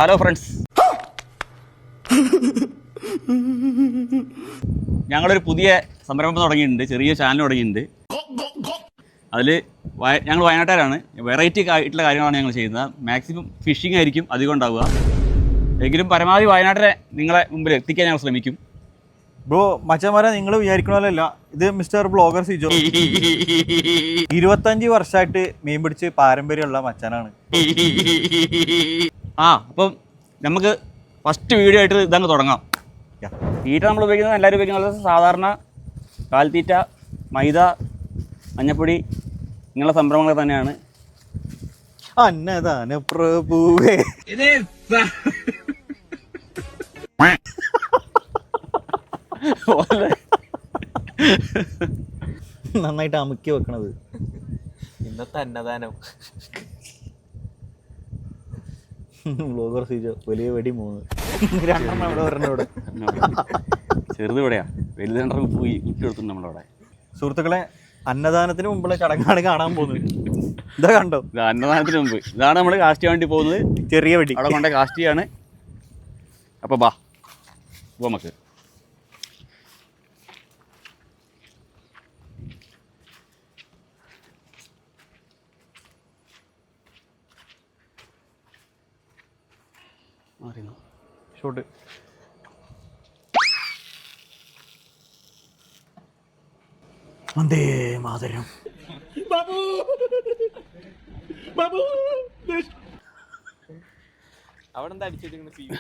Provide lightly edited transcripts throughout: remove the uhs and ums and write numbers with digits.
Hello friends, ഞങ്ങളൊരു പുതിയ സംരംഭം തുടങ്ങിയിട്ടുണ്ട്. ചെറിയ ചാനൽ തുടങ്ങിയിട്ടുണ്ട്. അതിൽ ഞങ്ങൾ വയനാട്ടുകാരാണ്. വെറൈറ്റി ആയിട്ടുള്ള കാര്യങ്ങളാണ് ഞങ്ങൾ ചെയ്യുന്നത്. മാക്സിമം ഫിഷിംഗ് ആയിരിക്കും അധികം ഉണ്ടാവുക. എങ്കിലും പരമാവധി വയനാട്ടിലെ നിങ്ങളെ മുമ്പിൽ എത്തിക്കാൻ ഞങ്ങൾ ശ്രമിക്കും. ബ്രോ, മച്ചന്മാരെ നിങ്ങൾ വിചാരിക്കണമല്ല, ഇത് മിസ്റ്റർ ബ്ലോഗർ സിജോ 25 വർഷമായിട്ട് മീൻ പിടിച്ച് പാരമ്പര്യമുള്ള മച്ചാനാണ്. അപ്പം നമുക്ക് ഫസ്റ്റ് വീഡിയോ ആയിട്ട് ഇതങ്ങ് തുടങ്ങാം. തീറ്റ നമ്മൾ ഉപയോഗിക്കുന്നത് എല്ലാവരും ഉപയോഗിക്കുന്നത് സാധാരണ കാൽത്തീറ്റ, മൈദ, മഞ്ഞപ്പൊടി ഇങ്ങനെയുള്ള സംരംഭങ്ങൾ തന്നെയാണ്. അന്നദാന പ്രഭുവേ, നന്നായിട്ട് അമുക്കി വെക്കണത് ഇന്നത്തെ അന്നദാനം. ബ്ലോഗർ സിജോ വലിയ വെടി 3 രണ്ടെണ്ണം അവിടെ വരണവിടെ. ചെറുത് ഇവിടെയാ, വലുത് രണ്ടെണ്ണം പോയി വിട്ടെടുത്തുണ്ട് നമ്മളവിടെ. സുഹൃത്തുക്കളെ, അന്നദാനത്തിന് മുമ്പുള്ള ചടങ്ങാണ് കാണാൻ പോകുന്നത്. ഇതാ കണ്ടോ, ഇത് അന്നദാനത്തിന് മുമ്പ് ഇതാണ് നമ്മൾ കാസ്റ്റ് ചെയ്യാൻ വേണ്ടി പോകുന്നത്. ചെറിയ വെടി അവിടെ കൊണ്ടേ കാസ്റ്റ് ചെയ്യാണ്. അപ്പോൾ ബാ നമുക്ക് ഷോട്ട്. വന്ദേ മാതരം. അവിടെ എന്താ അടിച്ചിരിക്കുന്ന സീൻ?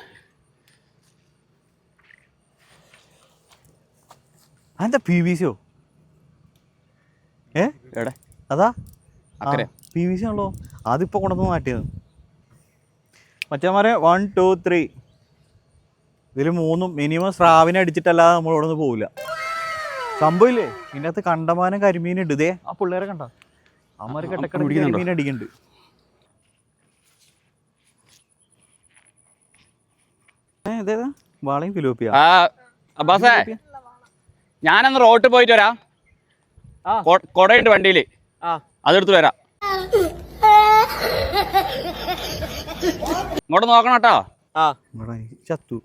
അതെന്താ PVC? എവിടെ? അതാ അക്കരെ PVC ആണല്ലോ. അതിപ്പോ കൊണ്ടുവന്ന് മാറ്റിയത്. മറ്റന്മാരെ 1 2 3 ഇതിൽ 3 മിനിമം സ്രാവിനെ അടിച്ചിട്ടല്ലാതെ നമ്മൾ ഇവിടെ നിന്ന് പോവില്ല. സംഭവമില്ലേ, ഇതിനകത്ത് കണ്ടമാനം കരിമീൻ ഉണ്ട്. ഇതേ ആ പിള്ളേരെ കണ്ട, അമ്മമാര് കെട്ടക്കട കരിമീൻ അടിക്കുന്നുണ്ട്. ഇതേതാ വാളയും ഫിലോപ്പിയ. അബ്ബാസേ, ഞാനന്ന് റോട്ടിൽ പോയിട്ട് വരാം. കൊടയുണ്ട് വണ്ടിയിൽ, അതെടുത്ത് വരാം. ഇങ്ങോട്ട് നോക്കണം കേട്ടോ. ചത്തു.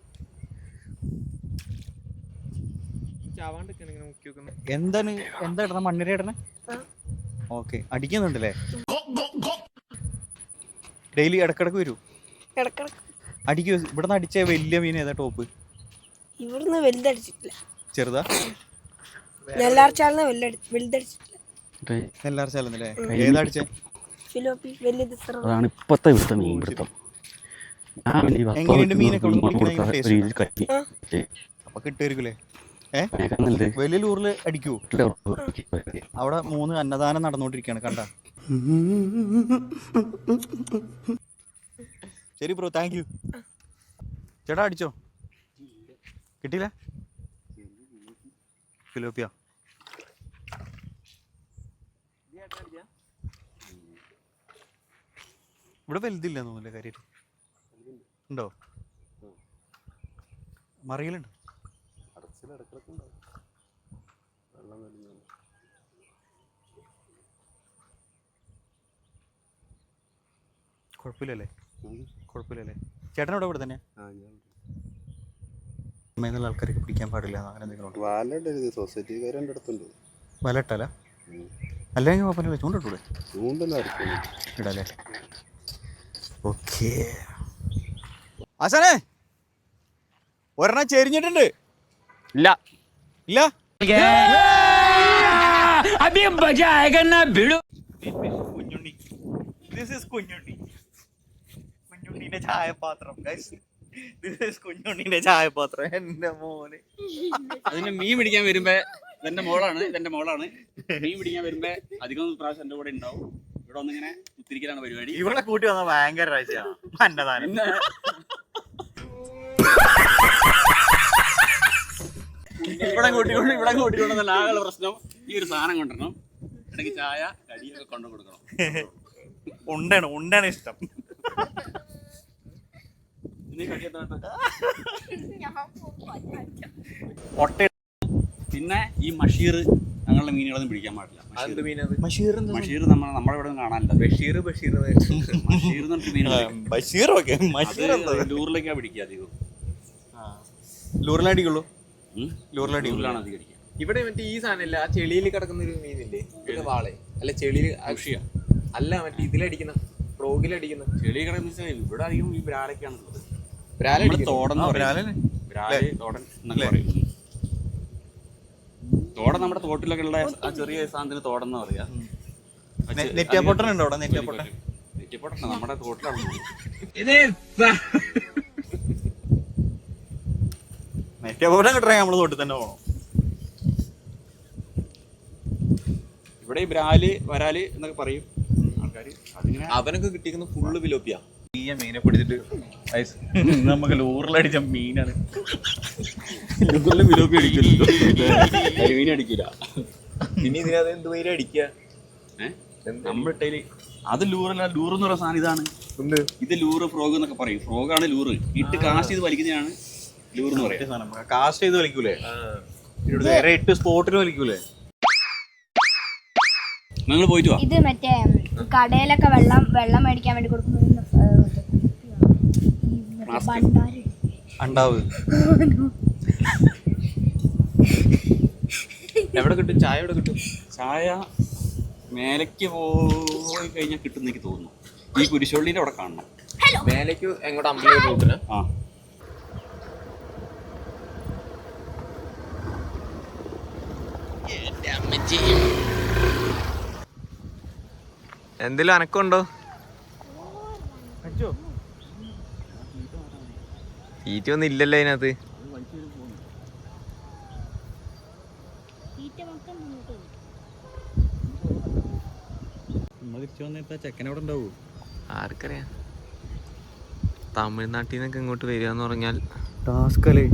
എന്താണ് എന്താ ഇടണ? മണ്ണിര ഇടണേ? ഓക്കെ, അടിക്കുന്നുണ്ടല്ലേ? ഡെയിലി ഇടക്കിടക്ക് വരൂ? അടിക്കൂ. ഇവിടുന്ന് അടിച്ച വലിയ മീൻ ഏതാ ടോപ്പ്? ഇവിടുന്ന് വലുതടിച്ചിട്ടില്ല. ചെറുതാ? നെല്ലാർച്ചാലല്ലേ? ഏതാ അടിച്ചേ? അതാണ് ഇപ്പത്തെ ഇവിടുത്തെ മീൻ പിടുത്തം. എങ്ങനെയുണ്ട് മീനൊക്കെ? അപ്പൊ കിട്ടുമായിരിക്കൂലേ? വലിയ ലൂറില് അടിക്കൂ. അവിടെ 3 അന്നദാനം നടന്നുകൊണ്ടിരിക്കുകയാണ്, കണ്ട. ശരി ബ്രോ, താങ്ക് യു. ചേട്ടാ അടിച്ചോ? കിട്ടിയില്ല? ഫിലോപ്പിയ ഇവിടെ വലുതില്ല തോന്നില്ല. കാര്യമായിട്ട് ഉണ്ടോ? മറിയലുണ്ട്. കുഴപ്പമില്ലല്ലേ? കുഴപ്പമില്ലല്ലേ? ചേട്ടനോടെ ഇവിടെ തന്നെ മേന്നുള്ള ആൾക്കാർക്ക് പിടിക്കാൻ പാടില്ല അങ്ങനെ എന്തെങ്കിലും? വല ഇട്ടല്ല? അല്ലെങ്കിൽ കുഴപ്പമില്ല, ചൂണ്ടിട്ടൂടെ? ഇടല്ലേ? ഓക്കേ. ആശാനെ, ഒരെണ്ണം ചെരിഞ്ഞിട്ടുണ്ട്. ഇല്ല ഇല്ല? Kunjunni. This is Kunjunni. കുഞ്ഞുണ്ണിന്റെ ചായപാത്രം. This is കുഞ്ഞുണ്ണിന്റെ ചായപാത്രം. എന്റെ മോന്. അതിന് മീൻ പിടിക്കാൻ വരുമ്പോ ഇതെന്റെ മോളാണ്. മീൻ പിടിക്കാൻ വരുമ്പോ അധികം പ്രാവശ്യം എന്റെ കൂടെ ഉണ്ടാവും. ഇവിടെ ഒന്നിങ്ങനെ കുത്തിരിക്കലാണ് പരിപാടി. ഇവിടെ കൂട്ടി വന്ന ഭയങ്കര രാജ്യമാണ് അന്നദാനം. ഇവിടെ കൂട്ടിക്കൊണ്ടെന്നല്ല ആകെ പ്രശ്നം. ഈ ഒരു സാധനം കൊണ്ടുവരണം. ഇടയ്ക്ക് ചായ കടിയൊക്കെ കൊണ്ടു കൊടുക്കണം. ഉണ്ടാണ് ഇഷ്ടം. പിന്നെ ഈ മഷീർ ഞങ്ങളുടെ മീനുകളൊന്നും പിടിക്കാൻ പാടില്ല. അതെന്ത് മീനത്? ബഷീർ മഷീർ നമ്മുടെ ഇവിടെ കാണാനില്ല. ബഷീർ ബഷീർ മഷീർ എന്ന് പറഞ്ഞിട്ട് മീനുണ്ട്. ബഷീർ ഓക്കെ ബഷീർ ലൂറിലേക്കാണ് പിടിക്കുക അധികം. ലൂറിലടിക്കുള്ളൂ. ലൂറിലാണ് അധികം അടിക്കുക. ഇവിടെ മറ്റേ ഈ സാധനമില്ല, ആ ചെളിയിൽ കിടക്കുന്ന ഒരു മീനില്ലേ, ഒരു വാളെ അല്ല ചെളിയിൽ അല്ല മറ്റേ ഇതിലടിക്കുന്ന ഫ്രോഗിലടിക്കുന്ന ചെളി കിടന്ന് ഇവിടെ അധികം ഈ ബ്രാലൊക്കെയാണുള്ളത്. തോടൻ നമ്മുടെ തോട്ടിലൊക്കെ ഉള്ള ആ ചെറിയ സാധനത്തിന് തോടെന്ന് പറയാ. നെറ്റിയപ്പൊട്ടൻ ഉണ്ടോ അവിടെ? നെറ്റിയപ്പൊട്ടൻ നമ്മുടെ തോട്ടിലാണ്. നെറ്റിയപ്പൊട്ടൻ കിട്ടണേ നമ്മള് തോട്ടിൽ തന്നെ പോകണം. ഇവിടെ ഈ ബ്രാല് വരാല് എന്നൊക്കെ പറയും ആൾക്കാര്. അതിങ്ങനെ അവനൊക്കെ കിട്ടിയിരിക്കുന്ന ഫുള്ള് വിലോപ്പിയ മീനെ പിടിച്ചിട്ട് നമുക്ക് ലൂറിലടിച്ച മീനാണ്. ലൂറിലും വിലോപ്പി അടിക്കില്ലല്ലോ, കരിമീൻ അടിക്കില്ല. പിന്നെ ഇതിനകത്ത് എന്ത് പേര് അടിക്കുക? നമ്മളിട്ടേല് അത് ലൂറല്ല. ലൂർ എന്ന് പറയുന്ന സാധനം ഇതാണ്. ഇത് ലൂറ് ഫ്രോഗ് എന്നൊക്കെ പറയും. ഫ്രോഗാണ് ലൂറ്. ഇട്ട് കാസ്റ്റ് ചെയ്ത് വലിക്കുന്നതാണ് ലൂർ എന്ന് പറയുന്നത്. കാസ്റ്റ് ചെയ്ത് വലിക്കൂലേ? വേറെ 8 സ്പോട്ടിൽ വലിക്കൂലേ? നിങ്ങൾ പോയിട്ട് വാ. ഇത് മറ്റേ കടയിലൊക്കെ വെള്ളം മേടിക്കാൻ വേണ്ടി കൊടുക്കുന്ന ഉണ്ടാവ്. എവിടെ കിട്ടും ചായ? എവിടെ കിട്ടും ചായ? മേലേക്ക് പോയി കഴിഞ്ഞാൽ കിട്ടുന്ന എനിക്ക് തോന്നുന്നു. ഈ കുരിശുള്ളിന്റെ അവിടെ കാണണം. മേലേക്ക് എങ്ങോട്ട്? അമ്പലം റൂട്ടിന്. ആ എന്തെങ്കിലും അനക്കമുണ്ടോ? തീറ്റ ഒന്നും ഇല്ലല്ലോ അതിനകത്ത്. ചെക്കനവിടെ ഉണ്ടാവൂ. ആർക്കറിയാം. തമിഴ്നാട്ടിൽ നിന്നൊക്കെ ഇങ്ങോട്ട് വരിക എന്ന് പറഞ്ഞാൽ ടാസ്കല്ലേ.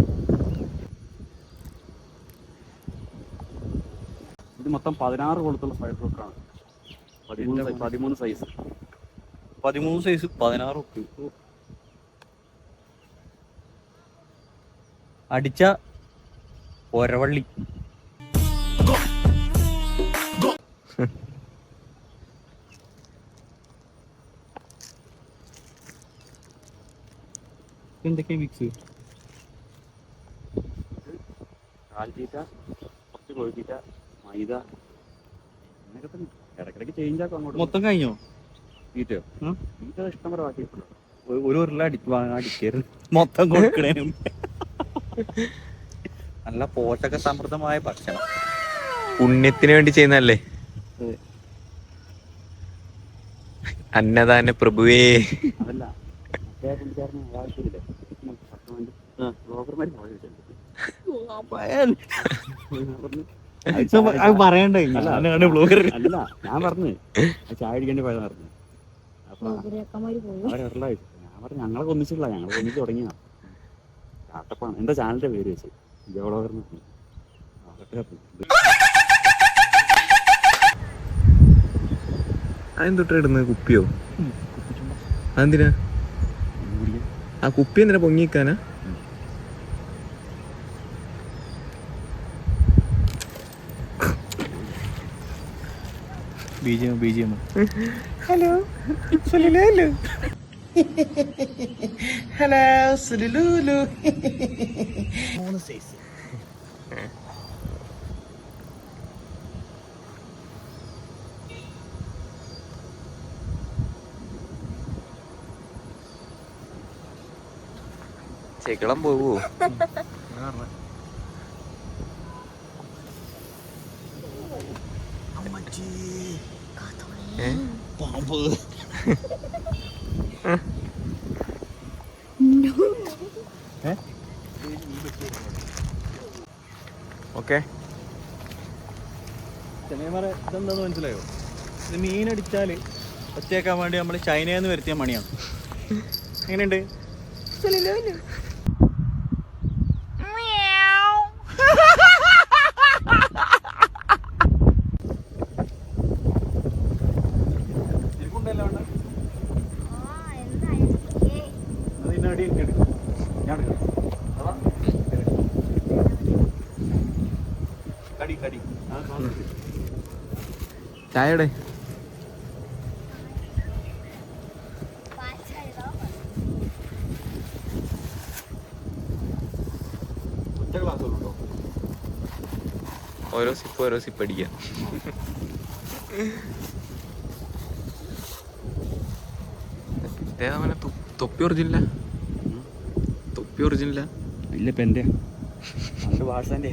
ഇത് മൊത്തം 16 കൊളുത്തുള്ള ഫയർ ട്രക്കാണ്. 13 സൈസ്. 13 സൈസ് 16 ഉപ്പ് അടിച്ച ഒരവള്ളി. എന്തൊക്കെയാ മിക്സ്? കാൽത്തീറ്റ, കുറച്ച് കോഴിത്തീറ്റ, മൈദ, അങ്ങനെയൊക്കെ തന്നെ. ഇടയ്ക്കിടയ്ക്ക് ചേഞ്ച് ആക്കും അങ്ങോട്ട്. മൊത്തം കഴിഞ്ഞോ? തീറ്റയോ? തീറ്റ ഇഷ്ടം പോലെ ബാക്കിയിട്ടുള്ളൂ. ഒരു ഉരുള അടിക്കരുത് മൊത്തം കൊടുക്കണേനും. നല്ല പോഷക സമൃദ്ധമായ ഭക്ഷണം പുണ്യത്തിന് വേണ്ടി ചെയ്യുന്നല്ലേ. അന്നദാന പ്രഭുവേ. അതല്ല, മറ്റേ പുള്ളിക്കാരന് ആവശ്യമില്ല. ബ്ലോഗർമാർ പറയണ്ടേ? അല്ല, ഞാൻ പറഞ്ഞു ചായ അടിക്കേണ്ടി പോയതാ പറഞ്ഞു. അപ്പൊ അവരെല്ലാം ഞാൻ പറഞ്ഞു ഞങ്ങളൊക്കെ ഒന്നിച്ചില്ല, ഞങ്ങളൊക്കെ ഒന്നിച്ച് തുടങ്ങിയാ. ചാട്ടപ്പാണ് എന്താ ചാനലിന്റെ പേര് വെച്ച് ബ്ലോഗർ. അതെന്തൊട്ട് ഇടുന്നത്? കുപ്പിയോ? അതെന്തിനാ ആ കുപ്പി? എന്തിനാ പൊങ്ങിക്കാനാ? BGM. ഹലോ ഹലോ സുലുലു. 3 സൈസ്. ചെകളം പോവോ? പാമ്പ്. ഓക്കെ. ഇതെന്താന്ന് മനസ്സിലായോ? ഇത് മീനടിച്ചാല് ഒച്ചയാക്കാൻ വേണ്ടി നമ്മൾ ചൈനയിൽ നിന്ന് വരുത്തിയ മണിയാണ്. എങ്ങനെയുണ്ട്? കടി ചായയുടെ ഓരോ സിപ്പ് അടിക്കാം. തൊപ്പി ഒറിജിനില്ല ഇല്ല ഇപ്പം എൻ്റെ പണ്ട് വാട്സാൻ്റെ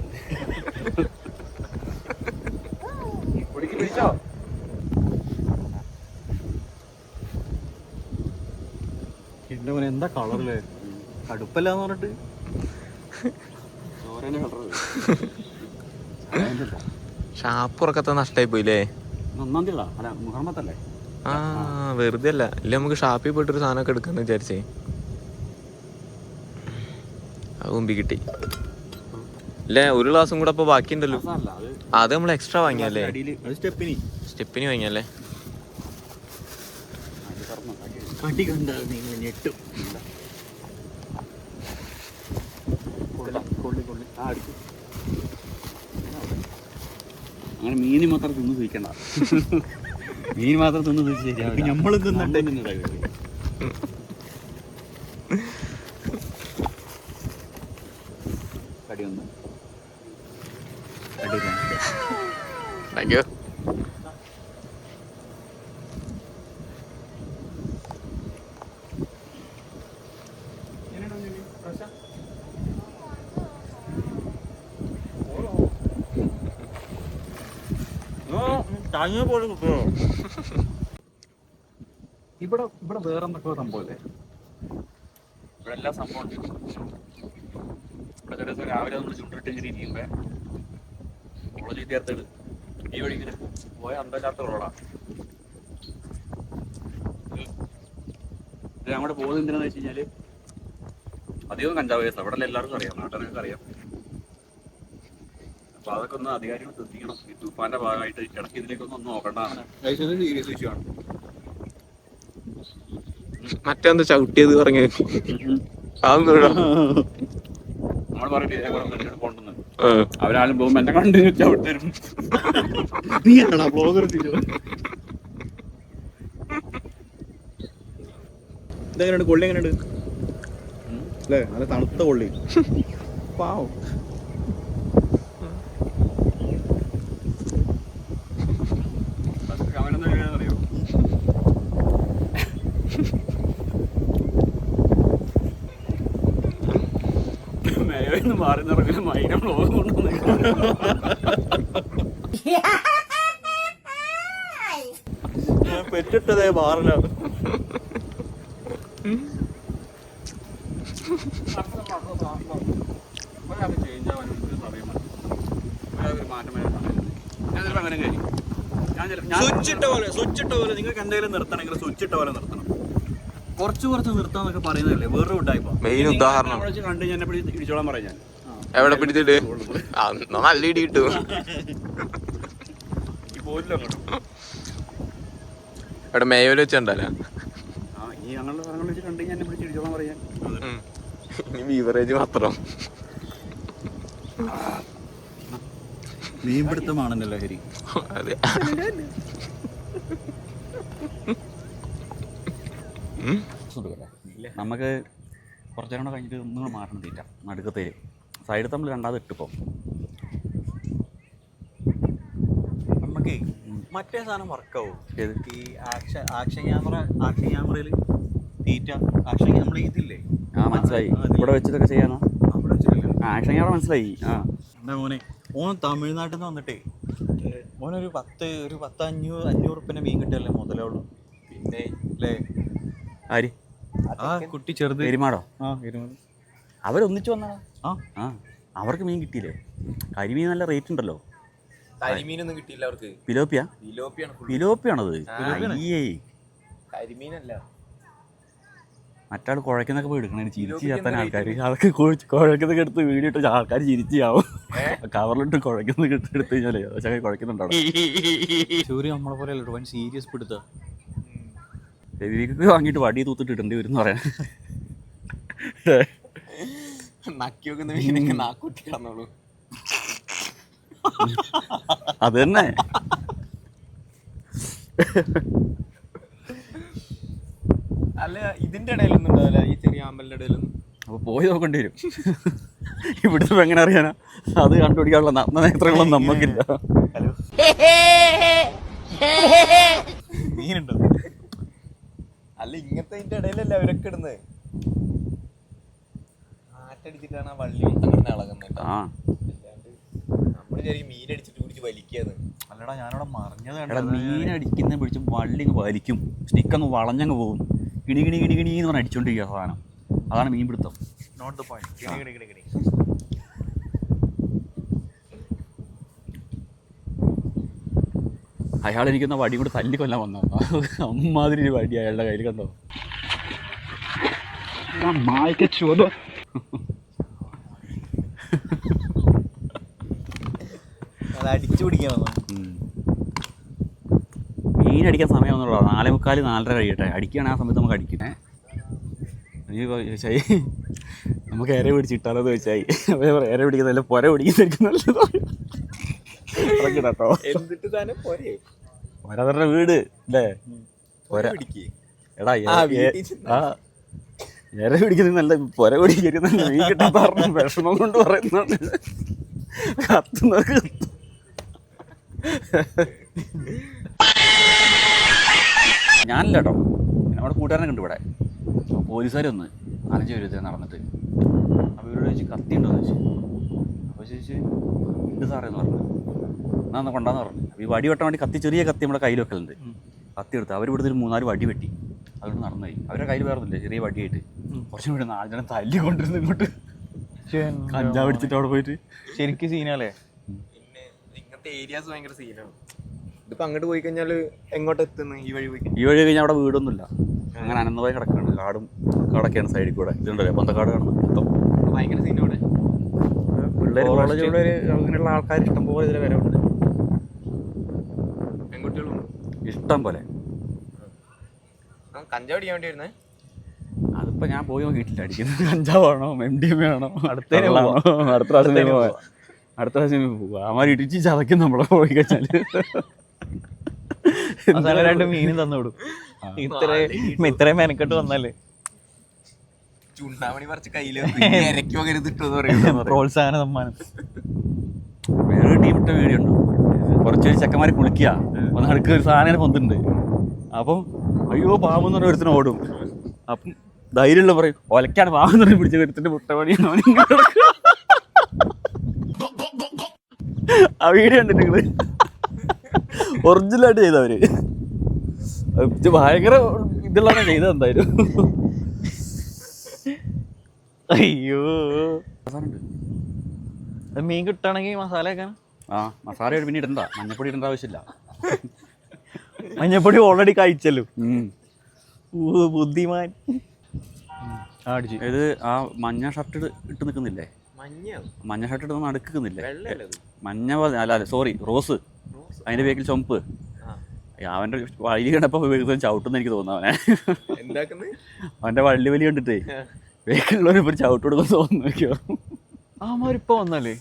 എന്റെ മോനെ എന്താ കളറില്ലേ, കടുപ്പല്ലാന്ന് പറഞ്ഞിട്ട്. ഷാപ്പ് ഉറക്കത്തെ നഷ്ടമായി പോയില്ലേ? ഒന്നാം തീയതി അല്ല മുഹമ്മത്തല്ലേ? ആ വെറുതെ അല്ല ഇല്ല, നമുക്ക് ഷാപ്പിൽ പോയിട്ടൊരു സാധനമൊക്കെ എടുക്കാന്ന് വിചാരിച്ചേ. അത് മുമ്പിൽ കിട്ടി അല്ലേ? ഒരു ഗ്ലാസും കൂടെ അപ്പൊ ബാക്കിയുണ്ടല്ലോ. അത് നമ്മൾ എക്സ്ട്രാ വാങ്ങിയല്ലേ? സ്റ്റെപ്പിന് വാങ്ങിയല്ലേ? അങ്ങനെ മീന് മാത്രം തിന്ന് സൂചിക്കണ്ട. മീൻ മാത്രം തിന്ന് സൂചിച്ച് ശരിയാവും. നമ്മൾ തിന്നട്ടെ. കടിയൊന്ന് താങ്ക് യു. ഇവിടെ വേറെ എന്തൊക്കെ സംഭവല്ലേ? ഇവിടെ എല്ലാ സംഭവം ഉണ്ട്. ഇവിടെ ചില ദിവസം രാവിലെ നമ്മൾ ചുണ്ടിട്ട് ഇങ്ങനെ ഇരിക്കുമ്പോ കോളേജ് വിദ്യാർത്ഥികൾ ഈ വഴി ഇങ്ങനെ പോയ അന്തല്ലാത്ത റോഡാ. ഇത് അങ്ങോട്ട് പോകുന്നത് എന്തിനാന്ന് വെച്ച് കഴിഞ്ഞാല് അധികം കഞ്ചാവ് കേസാണ്. ഇവിടെ എല്ലാവർക്കും അറിയാം, നാട്ടുകാർക്ക് അറിയാം. അപ്പൊ അതൊക്കെ ഒന്ന് അധികാരികൾ ശ്രദ്ധിക്കണം. ഈ തൂഫാന്റെ ഭാഗമായിട്ട് ഇടയ്ക്ക് ഇതിലേക്കൊന്നും നോക്കേണ്ടതാണ്. സീരിയസ് ഇഷ്യൂ ആണ്. മറ്റെന്താ ചവിട്ടിയത് പറഞ്ഞു? നമ്മൾ പറഞ്ഞിട്ട് പോണ്ടെന്ന് അവരാലും പോകുമ്പോ എന്നെ കണ്ട് ചവിട്ടരും. ഇതെങ്ങനെയുണ്ട് കൊള്ളി? എങ്ങനെയുണ്ട് അല്ലേ? നല്ല തണുത്ത കൊള്ളി. പാവം. അറിയോ? മേലെന്ന് മാറി നിറങ്ങില്ല മൈന ബ്ലോഗ് കൊണ്ടുവന്ന് ഞാൻ പെറ്റിട്ടതേ മാറിലാണ്. ചേഞ്ച് ആവാൻ അറിയാൻ മാറ്റം വരാൻ അങ്ങനെ കഴിയും. സ്വിച്ച് ഇട്ട പോലെ നിങ്ങൾക്ക് എന്തെങ്കിലും നിർത്തണമെങ്കിൽ സ്വിച്ച് ഇട്ട പോലെ നിർത്തണം. കുറച്ച് നിർത്താന്നൊക്കെ പറയുന്നതല്ലേ വേറൊരു ഉണ്ടായിപ്പോ. മെയിൻ ഉദാഹരണം കണ്ടു ഞാൻ ഇടിച്ചോളാൻ പറയാം. ഞാൻ എവിടെ പിടിച്ചിട്ട് നല്ല ഇടി കിട്ടും. ഇവിടെ മേയോല് വെച്ചുണ്ടല്ലോ. ഈ ഞങ്ങളുടെ സ്ഥലങ്ങൾ വെച്ച് കണ്ടു ഞാൻ പിടിച്ച് ഇടിച്ചോളാൻ പറയാൻ. ബീവറേജ് മാത്രം. മീൻപിടുത്തമാണെന്നല്ലോ ഹരി. അതെ. നമുക്ക് കുറച്ചേരം കൂടെ കഴിഞ്ഞിട്ട് ഒന്നും മാറണം തീറ്റ നടുക്കത്തേര് സൈഡ് തമ്മിൽ രണ്ടാമത് ഇട്ടിപ്പോ നമുക്ക് മറ്റേ സാധനം വർക്കാവും. ഈ ആക്ഷൻ ക്യാമറയിൽ തീറ്റ ആക്ഷൻ നമ്മൾ ഇതില്ലേ? മനസ്സിലായി. ഇവിടെ വെച്ചിട്ടൊക്കെ ചെയ്യാനോ? അവിടെ വെച്ചിട്ടില്ല. ആക്ഷൻ ക്യാമറ മനസ്സിലായി. എന്താ മോനെ, ഓൻ തമിഴ്നാട്ടിൽ നിന്ന് വന്നിട്ടേ മോനൊരു 500 ഉറുപ്പിന്റെ മീൻ കിട്ടിയല്ലേ മുതലുള്ളൂ. പിന്നെ അല്ലേ ആര്? ആ കുട്ടി ചെറുത് എരുമാടോ? എരുമാട്. അവരൊന്നിച്ചു വന്നാ അവർക്ക് മീൻ കിട്ടിയില്ലേ? കരിമീൻ നല്ല റേറ്റ് ഉണ്ടല്ലോ. കരിമീനൊന്നും കിട്ടിയില്ല അവർക്ക്. പിലോപ്പിയാണത്. കരിമീനല്ല. മറ്റാൾ കുഴക്കുന്നൊക്കെ പോയി എടുക്കണേ ചിരിച്ച് ചേർത്താൻ ആൾക്കാർ. അതൊക്കെ കുഴക്കുന്നൊക്കെ എടുത്ത് വീഡിയോ ഇട്ട് ആൾക്കാർ ചിരിച്ചാവും. കവറിലിട്ട് കുഴക്കുന്നൊക്കെ എടുത്ത് കഴിഞ്ഞാലേ പക്ഷേ കുഴക്കുന്നുണ്ടാവും. സൂര്യ നമ്മളെ പോലെ അല്ലോ വൻ സീരിയസ് പിടുത്ത രവിക്ക് വാങ്ങിയിട്ട് വടി തൂത്തിട്ട് ഇടേണ്ടി വരും എന്ന് പറയാൻ. നക്കി വെക്കുന്ന മീനൊക്കെ നാക്കൂട്ടി കിടന്നോളൂ. അത് തന്നെ. അല്ല ഇതിന്റെ ഇടയിലൊന്നും ഉണ്ടാവില്ല, ഈ ചെറിയ ആമ്പലിന്റെ ഇടയിലൊന്നും. അപ്പോൾ പോയി നോക്കേണ്ടി വരും. ഇവിടുത്തെ എങ്ങനെ അറിയാനാ? അത് കണ്ടുപിടിക്കാനുള്ള നഗ്നനേത്രങ്ങളൊന്നും നമുക്കില്ല. ഹലോ, മീനുണ്ടോ? അല്ല ഇങ്ങനത്തെ ഇതിന്റെ ഇടയിലല്ല അവരൊക്കെ ഇടുന്നത്. ആറ്റടിച്ചിട്ടാണ് ആ വള്ളി മൊത്തം കിടന്ന് ഇളകുന്നത്. ആ അല്ലാണ്ട് നമ്മള് ശരിക്കും മീനടിച്ചിട്ട് പിടിച്ച് വലിക്കാന്ന്. അല്ലടാ, ഞാനവിടെ മറിഞ്ഞത് എടാ, മീനടിക്കുന്ന പിടിച്ച് വള്ളി അങ്ങ് വലിക്കും, സ്റ്റിക്കങ്ങ് വളഞ്ഞങ്ങ് പോകും, കിണി കിണി കിണി കിണി എന്ന് പറഞ്ഞാൽ അടിച്ചോണ്ടിരിക്കുക സാധനം. അതാണ് മീൻ പിടുത്തം. Not the point. അയാളിരിക്കുന്ന വടി കൂടെ തല്ലിക്കൊല്ലാൻ വന്ന അമ്മാതിരി ഒരു വടി അയാളുടെ കയ്യിൽ കണ്ടോ. അത് അടിച്ചു പിടിക്കാൻ വന്നു. മീനടിക്കാൻ സമയം ഒന്നുമില്ല, 4:45 4:30 കഴിയട്ടെ. അടിക്കുകയാണെങ്കിൽ ആ സമയത്ത് നമുക്ക് അടിക്കും. നീ ചോദിച്ചായി നമുക്ക് ഇര പിടിച്ചിട്ടാലോ എന്ന് ചോദിച്ചായി. ഇര പിടിക്കുന്നതല്ല, പുര പിടിക്കുന്നതായിരിക്കും നല്ലത്. കേട്ടോ, എന്നിട്ട് തന്നെ പോരെ ഒരവരുടെ വീട് അല്ലേ? എടാ ഇര പിടിക്കുന്നത് നല്ല, പുര പിടിക്കുന്ന മീൻ കിട്ടാൻ പറഞ്ഞ വിഷമം കൊണ്ട് പറയുന്നുണ്ട്. കത്തുന്നത് ഞാനില്ല കേട്ടോ, നമ്മുടെ കൂട്ടുകാരനെ കണ്ടു ഇവിടെ. പോലീസുകാർ വന്ന് 5 പേര് നടന്നിട്ട്. അപ്പോൾ ഇവരോട് ചോദിച്ചു കത്തിയുണ്ടോ എന്ന് ചോദിച്ചു. അപ്പോൾ ചോദിച്ചു ഉണ്ട് സാറേ എന്ന് പറഞ്ഞു. എന്നാ കൊണ്ടാന്ന് പറഞ്ഞു. അപ്പോൾ ഈ വടി വെട്ടാൻ വേണ്ടി ചെറിയ കത്തി നമ്മുടെ കയ്യിൽ വെക്കലുണ്ട്. കത്തി എടുത്ത് അവർ ഇവിടുത്തെ ഒരു 3-4 വടി വെട്ടി അതുകൊണ്ട് നടന്നുപോയി. അവരുടെ കയ്യിൽ വേറൊന്നുമില്ല, ചെറിയ വടിയായിട്ട്. കുറച്ചും കൂടി 4 ജനം തല്ലി കൊണ്ടിരുന്നു ഇങ്ങോട്ട്. കഞ്ചാവ് അടിച്ചിട്ട് അവിടെ പോയിട്ട് ശരിക്കും സീനല്ലേ. പിന്നെ ഇങ്ങനത്തെ ഏരിയാസ് ഭയങ്കര സീനാണ്. ഇതിപ്പോ അങ്ങോട്ട് പോയി കഴിഞ്ഞാൽ എങ്ങോട്ട് എത്തുന്നു? ഈ വഴി പോയി കഴിഞ്ഞാൽ അവിടെ വീടൊന്നുമില്ല, അങ്ങനെ അനന്തമായി കിടക്കുകയാണ്. കാടും കാടൊക്കെയാണ് സൈഡിൽ കൂടെ. ഇതുണ്ടല്ലേ പന്തക്കാട് കാണുന്നത് മൊത്തം. ഭയങ്കര സീനോടെ. പിള്ളേർ കോളേജിലുള്ള അങ്ങനെയുള്ള ആൾക്കാർ ഇഷ്ടം പോലെ ഇതിൽ വരവുണ്ട്. പെൺകുട്ടികളും ഇഷ്ടം പോലെ. കഞ്ചാവ് അടിക്കാൻ വേണ്ടി വരുന്നേ. അതിപ്പോൾ ഞാൻ പോയി നോക്കിയിട്ടില്ല. അടിക്കുന്നത് കഞ്ചാവാണോ MDMA ആണോ അടുത്ത പ്രാവശ്യം പോവാ. അമാര് ഇടിച്ച് ചതയ്ക്കും നമ്മളെ പോയി കഴിഞ്ഞാൽ. 2 മീനും തന്നു വിടും. ഇത്രയും മെനക്കെട്ട് വന്നല്ലേ. ചുണ്ടാമണി പറിച്ച് കയ്യില് ഇരക്കി പകരുന്നിട്ടെന്ന് പറയുന്നത് പ്രോത്സാഹന സമ്മാനം. വേറൊരു ടീമിട്ട വീഡിയോ ഉണ്ടോ, കുറച്ച് ചെക്കന്മാർ കുളിക്കുക, ഒന്ന് അടുക്ക് ഒരു സാധനം പൊന്തുണ്ട്. അപ്പം അയ്യോ പാമ്പെന്ന് പറഞ്ഞ ഒരുത്തിന് ഓടും. അപ്പം ധൈര്യമുള്ള പറയും ഒലക്കാണ് പാമ്പെന്ന് പറഞ്ഞ് പിടിച്ച് എടുത്തിട്ട് മുട്ടപണിയാണ്. ആ വീഡിയോ ഉണ്ട് നിങ്ങള്, ഒറിജിനലായിട്ട് ചെയ്തവര്. ഭയങ്കര ഇതുള്ളതാണ് ചെയ്തത് എന്തായാലും. അയ്യോ, മീൻ കിട്ടുകയാണെങ്കിൽ മസാല വെക്കാൻ. ആ മസാല പിന്നെ ഇടണ്ട, മഞ്ഞപ്പൊടി ഇടേണ്ട ആവശ്യമില്ല. മഞ്ഞപ്പൊടി ഓൾറെഡി കഴിച്ചല്ലോ. ബുദ്ധിമാൻ. ഇത് ആ മഞ്ഞ ഷർട്ട് ഇട്ട് നിൽക്കുന്നില്ലേ, മഞ്ഞ ഷർട്ട് ഇട്ട് നടുക്കുന്നില്ലേ, മഞ്ഞ അല്ല സോറി റോസ്, അതിൻ്റെ ബേക്കിൽ ചുമപ്പ്. അവൻ്റെ വഴി കണ്ടപ്പോൾ ചവിട്ടുന്ന എനിക്ക് തോന്നുന്നു. അവൻ്റെ വള്ളി വലി കണ്ടിട്ടേ ബേക്കിലുള്ളവർ ഇപ്പോൾ ചവിട്ട് കൊടുക്കുന്ന തോന്നുന്നു നോക്കിയോ. അമ്മാരിപ്പോൾ വന്നല്ലേ,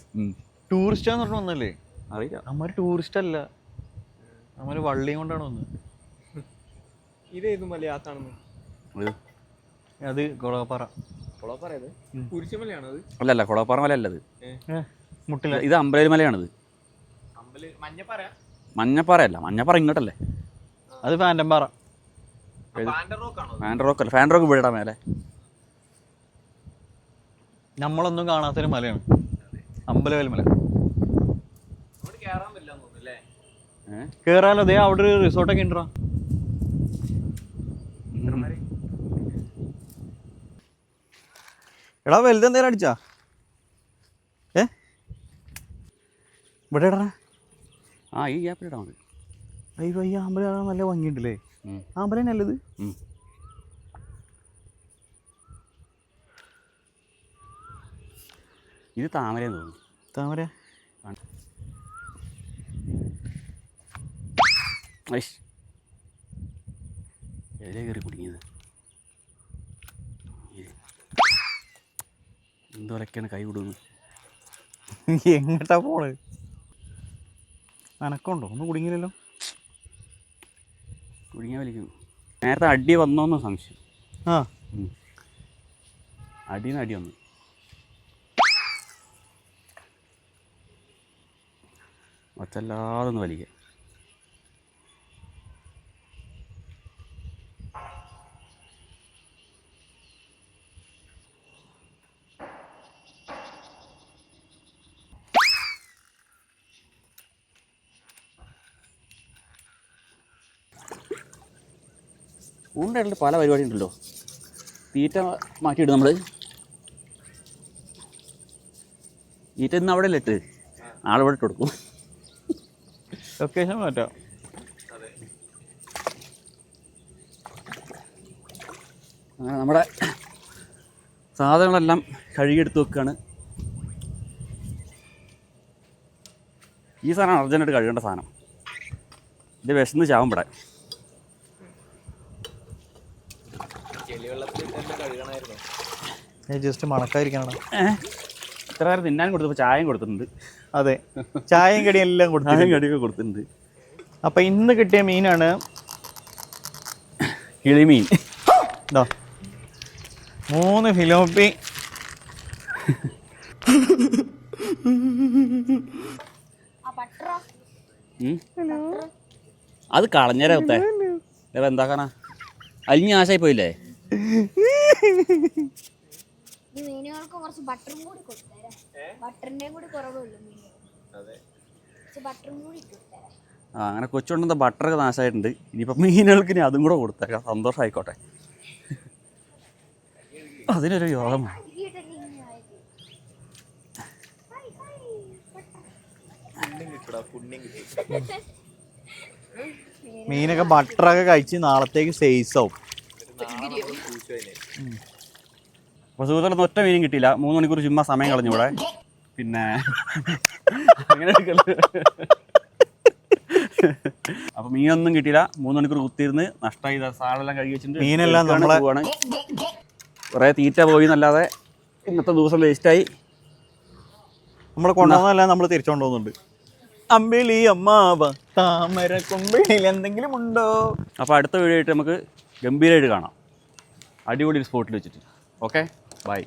ടൂറിസ്റ്റാന്ന് പറഞ്ഞു വന്നല്ലേ. അറിയില്ല, അമ്മാര് ടൂറിസ്റ്റ് അല്ല, അമ്മാര് വള്ളിയും കൊണ്ടാണ് വന്നത്. ഇതേത് മലയാത്താണെന്ന്? അത് കുളപ്പാറ. കുരിശുമലയാണത്? അല്ലല്ല, കുളപ്പാറ മല അല്ലത്, മുട്ടില്ല. ഇത് അമ്പലവയൽ മലയാണിത്. മഞ്ഞപ്പാറയല്ല, മഞ്ഞപ്പാറ ഇങ്ങോട്ടല്ലേ. അത് ഫാൻറ്റം പാറ. ഫാൻഡർ റോക്ക് അല്ല, ഫാൻഡർ റോക്ക് ഇവിടെ മേലെ. നമ്മളൊന്നും കാണാത്തൊരു മലയാണ് അമ്പലവയൽ മല. കേറാലോ, അതേ അവിടെ ഒരു റിസോർട്ടൊക്കെ ഉണ്ടോ. എടാ വലുത് എന്തേലും അടിച്ചാ? ഇവിടെ ഇടണ. ആ ഈ ഗ്യാപ്പിൽ ഇടാൻ മതി. അയ്യോ, ഈ അമ്പലം നല്ല ഭംഗിയുണ്ടല്ലേ. അമ്പലം നല്ലത്. ഇത് താമരയെന്ന് തോന്നുന്നു. താമര ഇല കയറി കുടുങ്ങിയത്. എന്തോലൊക്കെയാണ് കൈ വിടുന്നത്. എങ്ങോട്ടാ പോണത്? അനക്കമുണ്ടോ? ഒന്നും കുടുങ്ങിയില്ലല്ലോ. കുടുങ്ങിയാൽ വലിക്കും. നേരത്തെ അടി വന്നോന്ന് സംശയം. ആ അടിന്ന് അടി വന്നു. ഒച്ചല്ലാതെ ഒന്ന് വലിക്കുക. ഊണ്ടായിട്ട് പല പരിപാടി ഉണ്ടല്ലോ. തീറ്റ മാറ്റിയിടും നമ്മൾ. തീറ്റ ഇന്ന് അവിടെ അല്ലേ ഇട്ട്, ആളിവിടെ ഇട്ട് കൊടുക്കും. ലൊക്കേഷൻ മാറ്റാം. അങ്ങനെ നമ്മുടെ സാധനങ്ങളെല്ലാം കഴുകിയെടുത്ത് വെക്കുകയാണ്. ഈ സാധനം അർജൻറ്റായിട്ട് കഴുകേണ്ട സാധനം. ഇത് വിശന്ന് ചാവും ഇവിടെ. ജസ്റ്റ് മണക്കാതിരിക്കണം. ഇത്ര നേരം തിന്നാൻ കൊടുത്തപ്പോൾ ചായയും കൊടുത്തിട്ടുണ്ട്. അതെ, ചായയും കടിയും എല്ലാം കൊടുത്തു. ചായയും കടിയൊക്കെ കൊടുത്തിട്ടുണ്ട്. അപ്പം ഇന്ന് കിട്ടിയ മീനാണ് കിളിമീൻ. ഇതാ 3 ഫിലോപ്പി. അത് കളഞ്ഞേരത്തെ വേറെ എന്താക്കാനാ? അലിഞ്ഞ ആശായി പോയില്ലേ? മീനുകൾക്ക് കുറച്ച് ബട്ടറും കൂടി കൊടുത്തേരെ. ബട്ടറിന്റെയും കൂടി കുറവുള്ളൂ മീനുകൾ. ബട്ടറും കൂടി കൊടുത്തേരെ. ആ അങ്ങനെ കൊച്ചുകൊണ്ടെന്താ ബട്ടറൊക്കെ നാശമായിട്ടുണ്ട്. ഇനിയിപ്പോൾ മീനുകൾക്ക് ഇനി അതും കൂടെ കൊടുത്തേക്കാം. സന്തോഷമായിക്കോട്ടെ. അതിനൊരു യോഗം. മീനൊക്കെ ബട്ടറൊക്കെ കഴിച്ച് നാളത്തേക്ക് സൈസ് ആവും. അപ്പോൾ സുഹൃത്തുക്കളൊന്നും ഒറ്റ മീനും കിട്ടിയില്ല. 3 മണിക്കൂർ ചുമ്മാ സമയം കളഞ്ഞു ഇവിടെ. പിന്നെ അങ്ങനെ അപ്പോൾ മീനൊന്നും കിട്ടിയില്ല. 3 മണിക്കൂർ കുത്തിയിരുന്ന് നഷ്ടമായി. സാധനമെല്ലാം കഴുകി വെച്ചിട്ടുണ്ട്. മീനെല്ലാം നമ്മളെ പോവാണ്. കുറേ തീറ്റ പോയി എന്നല്ലാതെ ഇന്നത്തെ ദിവസം വേസ്റ്റായി. നമ്മൾ കൊണ്ടുപോകുന്നതല്ല, നമ്മൾ തിരിച്ചുകൊണ്ട് പോകുന്നുണ്ട്. അമ്പിളി അമ്മാവ താമര കൊമ്പിളിൽ എന്തെങ്കിലും ഉണ്ടോ? അപ്പോൾ അടുത്ത വീഡിയോ ആയിട്ട് നമുക്ക് ഗംഭീരമായിട്ട് കാണാം. അടിപൊളി ഒരു സ്പോട്ടിൽ വെച്ചിട്ട്. Okay, by.